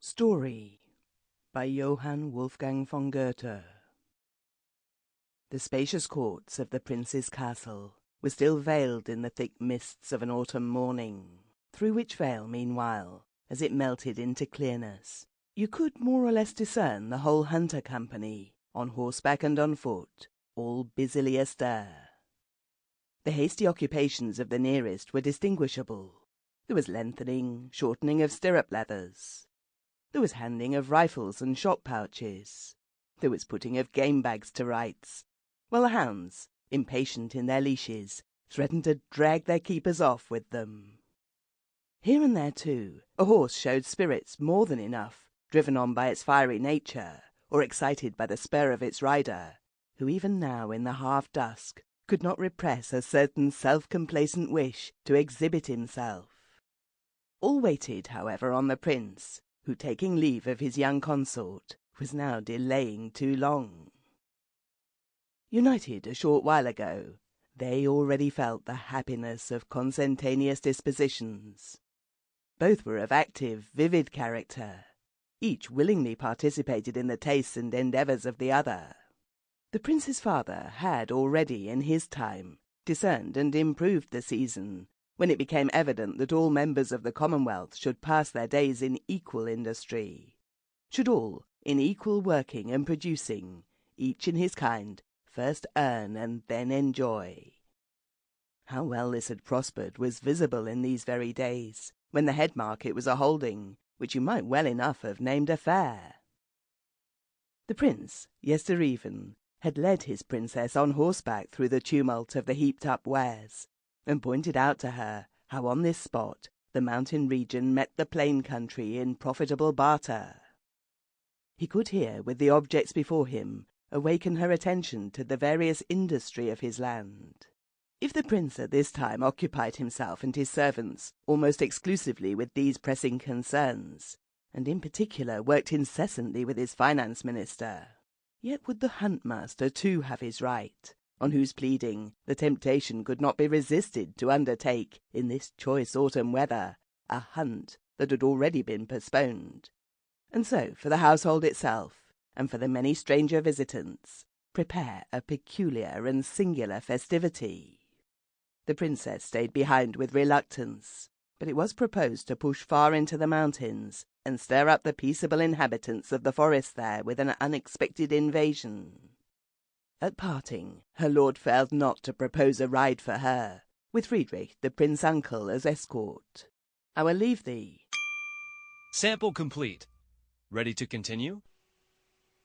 Story by Johann Wolfgang von Goethe. The spacious courts of the prince's castle were still veiled in the thick mists of an autumn morning, through which veil, meanwhile, as it melted into clearness, you could more or less discern the whole hunter company, on horseback and on foot, all busily astir. The hasty occupations of the nearest were distinguishable. There was lengthening, shortening of stirrup leathers. There was handing of rifles and shot pouches. There was putting of game bags to rights, while the hounds, impatient in their leashes, threatened to drag their keepers off with them. Here and there, too, a horse showed spirits more than enough, driven on by its fiery nature, or excited by the spur of its rider, who even now in the half-dusk could not repress a certain self-complacent wish to exhibit himself. All waited, however, on the prince, who, taking leave of his young consort, was now delaying too long. United a short while ago, they already felt the happiness of consentaneous dispositions. Both were of active, vivid character. Each willingly participated in the tastes and endeavours of the other. The prince's father had already, in his time, discerned and improved the season, when it became evident that all members of the Commonwealth should pass their days in equal industry, should all, in equal working and producing, each in his kind, first earn and then enjoy. How well this had prospered was visible in these very days, when the head market was a holding, which you might well enough have named a fair. The prince, yestereven, had led his princess on horseback through the tumult of the heaped-up wares, and pointed out to her how on this spot the mountain region met the plain country in profitable barter. He could here, with the objects before him, awaken her attention to the various industry of his land. If the prince at this time occupied himself and his servants almost exclusively with these pressing concerns, and in particular worked incessantly with his finance minister, yet would the hunt-master too have his right, on whose pleading the temptation could not be resisted to undertake, in this choice autumn weather, a hunt that had already been postponed, and so for the household itself, and for the many stranger visitants, prepare a peculiar and singular festivity. The princess stayed behind with reluctance, but it was proposed to push far into the mountains, and stir up the peaceable inhabitants of the forest there with an unexpected invasion. At parting, her lord failed not to propose a ride for her, with Friedrich, the prince-uncle, as escort. I will leave thee. Sample complete. Ready to continue?